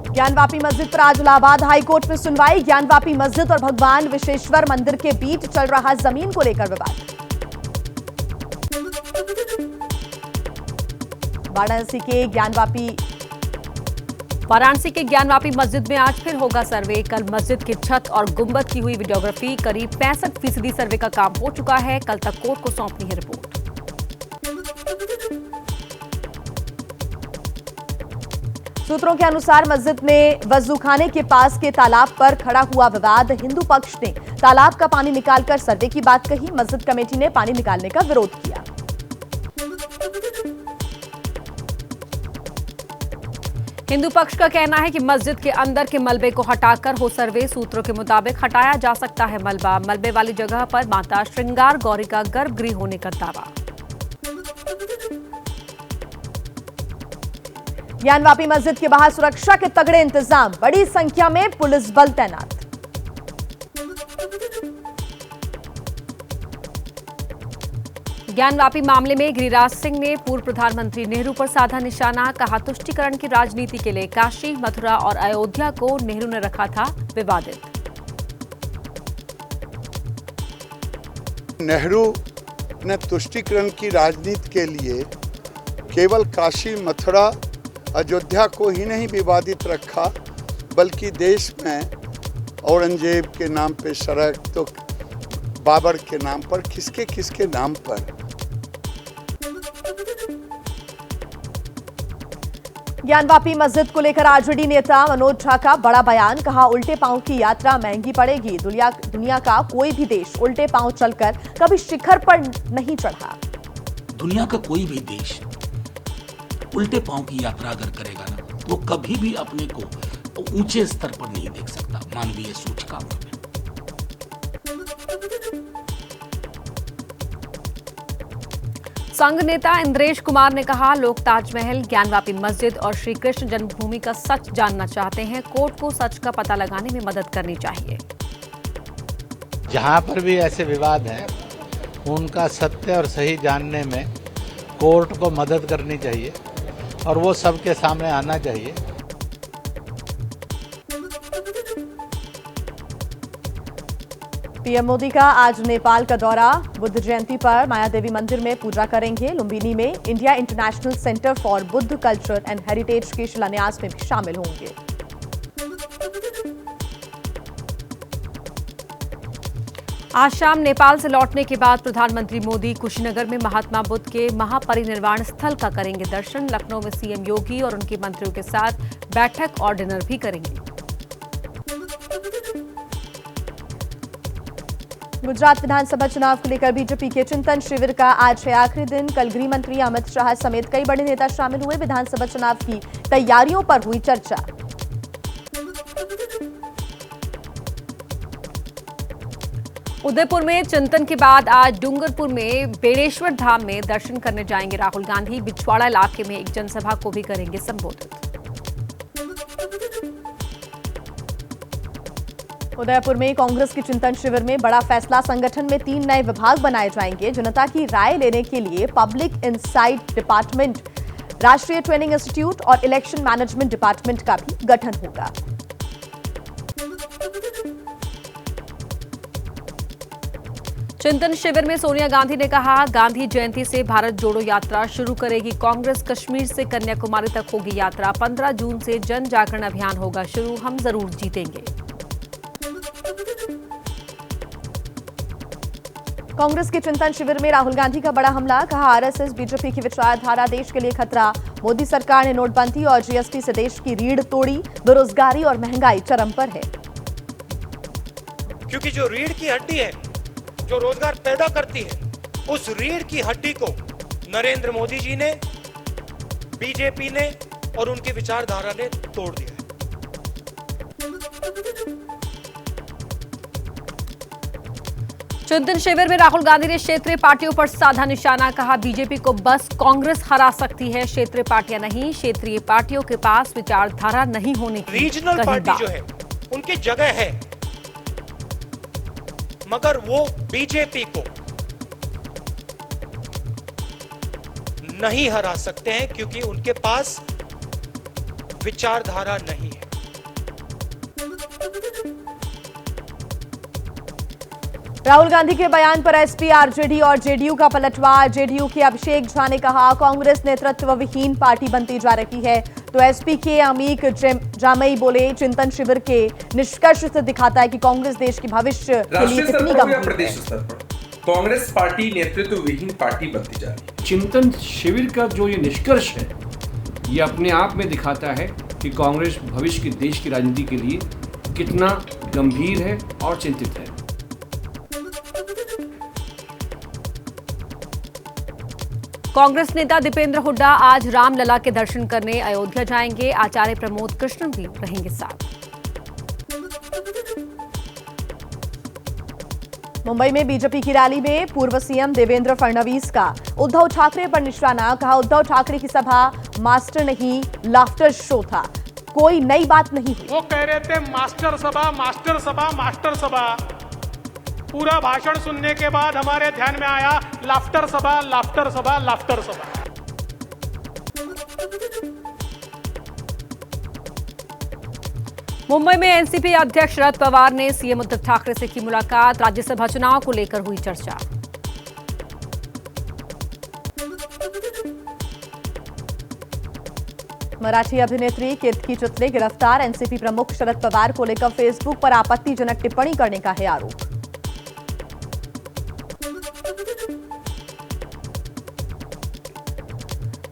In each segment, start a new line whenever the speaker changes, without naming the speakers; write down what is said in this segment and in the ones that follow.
ज्ञानवापी मस्जिद पर आज इलाहाबाद हाईकोर्ट में सुनवाई। ज्ञानवापी मस्जिद और भगवान विश्वेश्वर मंदिर के बीच चल रहा जमीन को लेकर विवाद। वाराणसी के ज्ञानवापी मस्जिद में आज फिर होगा सर्वे। कल मस्जिद की छत और गुंबद की हुई वीडियोग्राफी। करीब 65% सर्वे का काम हो चुका है। कल तक कोर्ट को सौंपनी है रिपोर्ट। सूत्रों के अनुसार मस्जिद में वजूखाने के पास के तालाब पर खड़ा हुआ विवाद। हिंदू पक्ष ने तालाब का पानी निकालकर सर्वे की बात कही। मस्जिद कमेटी ने पानी निकालने का विरोध किया। हिंदू पक्ष का कहना है कि मस्जिद के अंदर के मलबे को हटाकर हो सर्वे। सूत्रों के मुताबिक हटाया जा सकता है मलबा। मलबे वाली जगह पर माता श्रृंगार गौरी का गर्भगृह होने का दावा। ज्ञानवापी मस्जिद के बाहर सुरक्षा के तगड़े इंतजाम। बड़ी संख्या में पुलिस बल तैनात। ज्ञानवापी मामले में गिरिराज सिंह ने पूर्व प्रधानमंत्री नेहरू पर साधा निशाना। कहा, तुष्टीकरण की राजनीति के लिए काशी, मथुरा और अयोध्या को नेहरू ने रखा था विवादित।
नेहरू ने तुष्टीकरण की राजनीति के लिए केवल काशी, मथुरा, अयोध्या को ही नहीं विवादित रखा, बल्कि देश में औरंगजेब के नाम पे सड़क, तो बाबर के नाम पर, किसके नाम पर।
ज्ञानवापी मस्जिद को लेकर आरजेडी नेता मनोज झा का बड़ा बयान। कहा, उल्टे पांव की यात्रा महंगी पड़ेगी। दुनिया का कोई भी देश उल्टे पांव चलकर कभी शिखर पर नहीं चढ़ा।
दुनिया का कोई भी देश उल्टे पांव की यात्रा अगर करेगा ना, तो कभी भी अपने को ऊंचे स्तर पर नहीं देख सकता मानवीय सूचकांक में।
संघ नेता इंद्रेश कुमार ने कहा, लोग ताजमहल, ज्ञानवापी मस्जिद और श्री कृष्ण जन्मभूमि का सच जानना चाहते हैं। कोर्ट को सच का पता लगाने में मदद करनी चाहिए।
जहां पर भी ऐसे विवाद हैं, उनका सत्य और सही जानने में कोर्ट को मदद करनी चाहिए और वो सबके सामने आना चाहिए।
पीएम मोदी का आज नेपाल का दौरा। बुद्ध जयंती पर मायादेवी मंदिर में पूजा करेंगे। लुम्बिनी में India international centre for Buddha culture and heritage के शिलान्यास में भी शामिल होंगे। आज शाम नेपाल से लौटने के बाद प्रधानमंत्री मोदी कुशीनगर में महात्मा बुद्ध के महापरिनिर्वाण स्थल का करेंगे दर्शन। लखनऊ में सीएम योगी और उनके मंत्रियों के साथ बैठक और डिनर भी करेंगे। गुजरात विधानसभा चुनाव को लेकर बीजेपी के चिंतन शिविर का आज है आखिरी दिन। कल गृह मंत्री अमित शाह समेत कई बड़े नेता शामिल हुए। विधानसभा चुनाव की तैयारियों पर हुई चर्चा। उदयपुर में चिंतन के बाद आज डूंगरपुर में बेड़ेश्वर धाम में दर्शन करने जाएंगे राहुल गांधी। बिछवाड़ा इलाके में एक जनसभा को भी करेंगे संबोधित। उदयपुर में कांग्रेस के चिंतन शिविर में बड़ा फैसला। संगठन में 3 नए विभाग बनाए जाएंगे। जनता की राय लेने के लिए पब्लिक इनसाइट डिपार्टमेंट, राष्ट्रीय ट्रेनिंग इंस्टीट्यूट और इलेक्शन मैनेजमेंट डिपार्टमेंट का भी गठन होगा। चिंतन शिविर में सोनिया गांधी ने कहा, गांधी जयंती से भारत जोड़ो यात्रा शुरू करेगी कांग्रेस। कश्मीर से कन्याकुमारी तक होगी यात्रा। 15 जून से जन जागरण अभियान होगा शुरू। हम जरूर जीतेंगे। कांग्रेस के चिंतन शिविर में राहुल गांधी का बड़ा हमला। कहा, आरएसएस बीजेपी की विचारधारा देश के लिए खतरा। मोदी सरकार ने नोटबंदी और जीएसटी से देश की रीढ़ तोड़ी। बेरोजगारी और महंगाई चरम पर है।
क्योंकि जो रीढ़ की हड्डी है, जो रोजगार पैदा करती है, उस रीढ़ की हड्डी को नरेंद्र मोदी जी ने, बीजेपी ने और उनकी विचारधारा ने तोड़ दिया है।
चिंतन शिविर में राहुल गांधी ने क्षेत्रीय पार्टियों पर साधा निशाना। कहा, बीजेपी को बस कांग्रेस हरा सकती है, क्षेत्रीय पार्टियां नहीं। क्षेत्रीय पार्टियों के पास विचारधारा नहीं होने की
रीजनल पार्टी जो है उनकी जगह है, मगर वो बीजेपी को नहीं हरा सकते हैं, क्योंकि उनके पास विचारधारा नहीं है।
राहुल गांधी के बयान पर एसपी, आरजेडी और जेडीयू का पलटवार। जेडीयू के अभिषेक झा ने कहा, कांग्रेस नेतृत्व विहीन पार्टी बनती जा रही है। तो एसपी के अमीक जामई बोले, चिंतन शिविर के निष्कर्ष से दिखाता है कि कांग्रेस देश के भविष्य के लिए कितनी गंभीर है।
प्रदेश स्तर पर कांग्रेस पार्टी नेतृत्व विहीन पार्टी बनती जा रही है।
चिंतन शिविर का जो ये निष्कर्ष है, ये अपने आप में दिखाता है कि कांग्रेस भविष्य के देश की राजनीति के लिए कितना गंभीर है और चिंतित है।
कांग्रेस नेता दीपेंद्र हुड्डा आज रामलला के दर्शन करने अयोध्या जाएंगे। आचार्य प्रमोद कृष्ण भी रहेंगे साथ।
मुंबई में बीजेपी की रैली में पूर्व सीएम देवेंद्र फडणवीस का उद्धव ठाकरे पर निशाना। कहा, उद्धव ठाकरे की सभा मास्टर नहीं, लाफ्टर शो था, कोई नई बात नहीं हुई।
वो कह रहे थे मास्टर सभा, मास्टर सभा, मास्टर सभा। पूरा भाषण सुनने के बाद हमारे ध्यान में आया लाफ्टर सभा, लाफ्टर सभा, लाफ्टर सभा।
मुंबई में एनसीपी अध्यक्ष शरद पवार ने सीएम उद्धव ठाकरे से की मुलाकात। राज्यसभा चुनाव को लेकर हुई चर्चा।
मराठी अभिनेत्री कीर्ति चितले गिरफ्तार। एनसीपी प्रमुख शरद पवार को लेकर फेसबुक पर आपत्तिजनक टिप्पणी करने का है आरोप।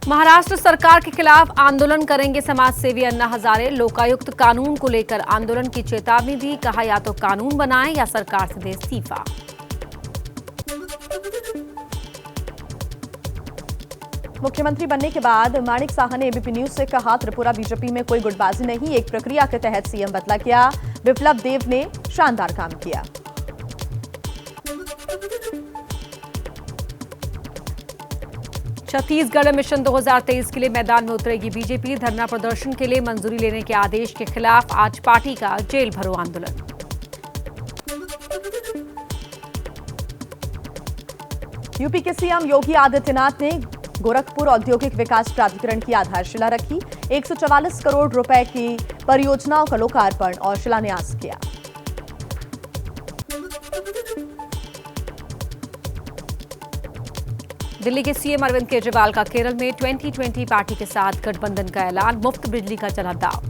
महाराष्ट्र सरकार के खिलाफ आंदोलन करेंगे समाजसेवी अन्ना हजारे। लोकायुक्त कानून को लेकर आंदोलन की चेतावनी दी। कहा, या तो कानून बनाए या सरकार से दे इस्तीफा।
मुख्यमंत्री बनने के बाद माणिक साहा ने एबीपी न्यूज से कहा, त्रिपुरा बीजेपी में कोई गुटबाजी नहीं, एक प्रक्रिया के तहत सीएम बदला गया। विप्लव देव ने शानदार काम किया।
छत्तीसगढ़ मिशन 2023 के लिए मैदान में उतरेगी बीजेपी। धरना प्रदर्शन के लिए मंजूरी लेने के आदेश के खिलाफ आज पार्टी का जेल भरो आंदोलन।
यूपी के सीएम योगी आदित्यनाथ ने गोरखपुर औद्योगिक विकास प्राधिकरण की आधारशिला रखी। 144 करोड़ रुपए की परियोजनाओं का लोकार्पण और शिलान्यास किया।
दिल्ली के सीएम अरविंद केजरीवाल का केरल में 2020 पार्टी के साथ गठबंधन का ऐलान। मुफ्त बिजली का चला दाव।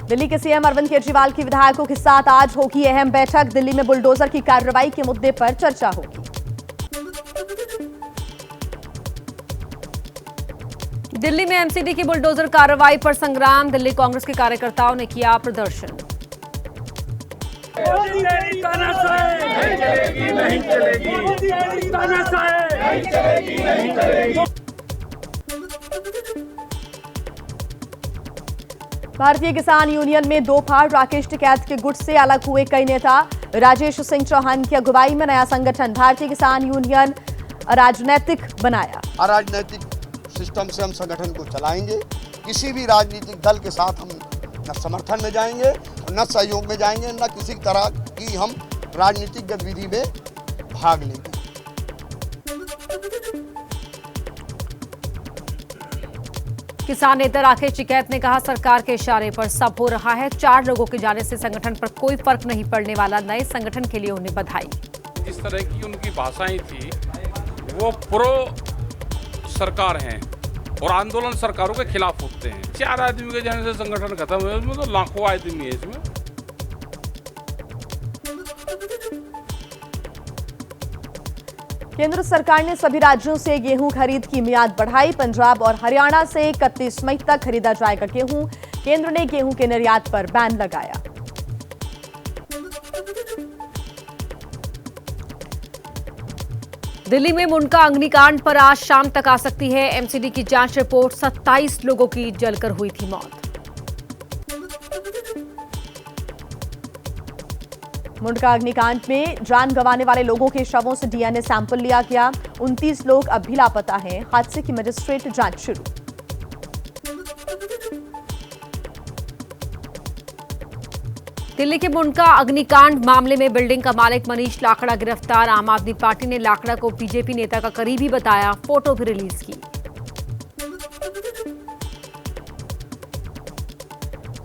दिल्ली के सीएम अरविंद केजरीवाल की विधायकों के साथ आज होगी अहम बैठक। दिल्ली में बुलडोजर की कार्रवाई के मुद्दे पर चर्चा होगी।
दिल्ली में एमसीडी की बुलडोजर कार्रवाई पर संग्राम। दिल्ली कांग्रेस के कार्यकर्ताओं ने किया प्रदर्शन।
भारतीय किसान यूनियन में दो फाड़। राकेश टिकैत के गुट से अलग हुए कई नेता। राजेश सिंह चौहान की अगुवाई में नया संगठन। भारतीय किसान यूनियन राजनैतिक बनाया।
अराजनैतिक सिस्टम से हम संगठन को चलाएंगे। किसी भी राजनीतिक दल के साथ हम न समर्थन में जाएंगे, न सहयोग में जाएंगे, न किसी तरह की हम राजनीतिक गतिविधि में भाग लेंगे।
किसान नेता राकेश टिकैत ने कहा, सरकार के इशारे पर सब हो रहा है। 4 लोगों के जाने से संगठन पर कोई फर्क नहीं पड़ने वाला। नए संगठन के लिए उन्हें बधाई।
इस तरह की उनकी भाषाएं थी, वो प्रो सरकार हैं और आंदोलन सरकारों के खिलाफ होते हैं। 4 आदमी के जाने से संगठन खत्म हुआ, उसमें तो लाखों आदमी है इसमें।
केंद्र सरकार ने सभी राज्यों से गेहूं खरीद की मियाद बढ़ाई। पंजाब और हरियाणा से 31 मई तक खरीदा जाएगा गेहूं। केंद्र ने गेहूं के निर्यात पर बैन लगाया।
दिल्ली में मुंडका अग्निकांड पर आज शाम तक आ सकती है एमसीडी की जांच रिपोर्ट। 27 लोगों की जलकर हुई थी मौत।
मुंडका अग्निकांड में जान गंवाने वाले लोगों के शवों से डीएनए सैंपल लिया गया। 29 लोग अब भी लापता हैं। हादसे की मजिस्ट्रेट जांच शुरू।
दिल्ली के मुंडका अग्निकांड मामले में बिल्डिंग का मालिक मनीष लाकड़ा गिरफ्तार। आम आदमी पार्टी ने लाकड़ा को बीजेपी नेता का करीबी बताया, फोटो भी रिलीज की।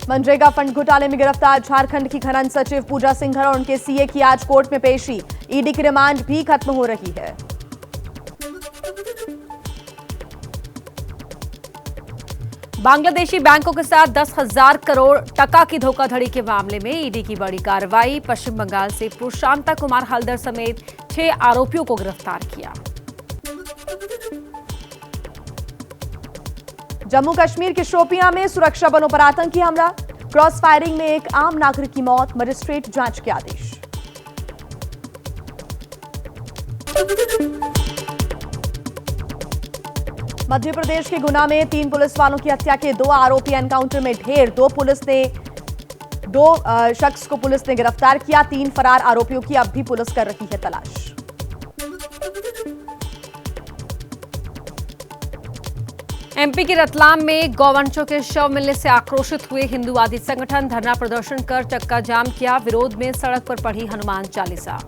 मनरेगा फंड घोटाले में गिरफ्तार झारखंड की खनन सचिव पूजा सिंघल और उनके सीए की आज कोर्ट में पेशी। ईडी की रिमांड भी खत्म हो रही है।
बांग्लादेशी बैंकों के साथ 10,000 करोड़ टका की धोखाधड़ी के मामले में ईडी की बड़ी कार्रवाई। पश्चिम बंगाल से प्रशांता कुमार हल्दर समेत 6 आरोपियों को गिरफ्तार किया।
जम्मू कश्मीर के शोपियां में सुरक्षा बलों पर आतंकी हमला। क्रॉस फायरिंग में एक आम नागरिक की मौत। मजिस्ट्रेट जांच के आदेश। मध्य प्रदेश के गुना में 3 पुलिस वालों की हत्या के 2 आरोपी एनकाउंटर में ढेर। 2 शख्स को पुलिस ने गिरफ्तार किया। 3 फरार आरोपियों की अब भी पुलिस कर रही है तलाश।
एमपी के रतलाम में गौवंशों के शव मिलने से आक्रोशित हुए हिंदूवादी संगठन। धरना प्रदर्शन कर चक्का जाम किया। विरोध में सड़क पर पढ़ी हनुमान चालीसा।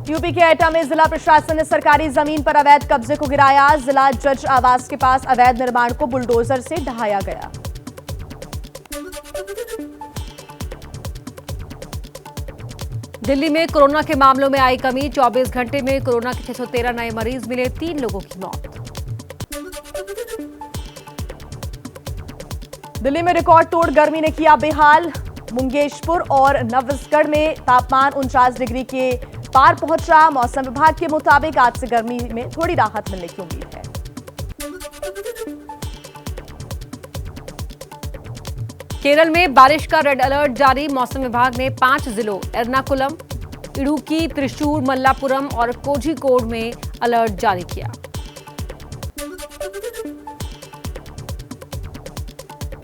यूपी के एटा में जिला प्रशासन ने सरकारी जमीन पर अवैध कब्जे को गिराया। जिला जज आवास के पास अवैध निर्माण को बुलडोजर से ढहाया गया।
दिल्ली में कोरोना के मामलों में आई कमी। 24 घंटे में कोरोना के 613 नए मरीज मिले। 3 लोगों की मौत।
दिल्ली में रिकॉर्ड तोड़ गर्मी ने किया बेहाल। मुंगेशपुर और नवसगढ़ में तापमान 49 डिग्री के पार पहुंच रहा। मौसम विभाग के मुताबिक आज से गर्मी में थोड़ी राहत मिलने की उम्मीद है।
केरल में बारिश का रेड अलर्ट जारी। मौसम विभाग ने 5 जिलों एर्नाकुलम, इडुक्की, त्रिशूर, मल्लापुरम और कोझिकोड में अलर्ट जारी किया।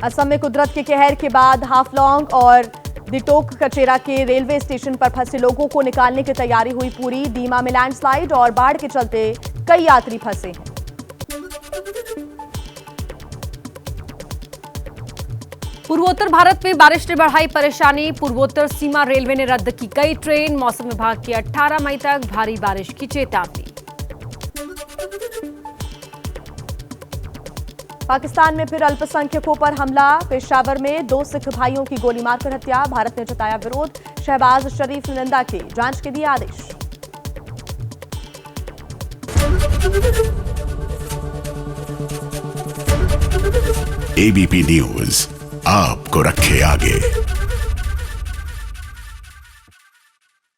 असम में कुदरत के कहर के बाद हाफलॉन्ग और दिटोक कचेरा के रेलवे स्टेशन पर फंसे लोगों को निकालने की तैयारी हुई पूरी। दीमा में लैंडस्लाइड और बाढ़ के चलते कई यात्री फंसे हैं।
पूर्वोत्तर भारत में बारिश ने बढ़ाई परेशानी। पूर्वोत्तर सीमा रेलवे ने रद्द की कई ट्रेन। मौसम विभाग की 18 मई तक भारी बारिश की चेतावनी।
पाकिस्तान में फिर अल्पसंख्यकों पर हमला। पेशावर में 2 सिख भाइयों की गोली मारकर हत्या। भारत ने जताया विरोध। शहबाज शरीफ ने निंदा की। जांच के दिए आदेश।
एबीपी न्यूज आपको रखे आगे।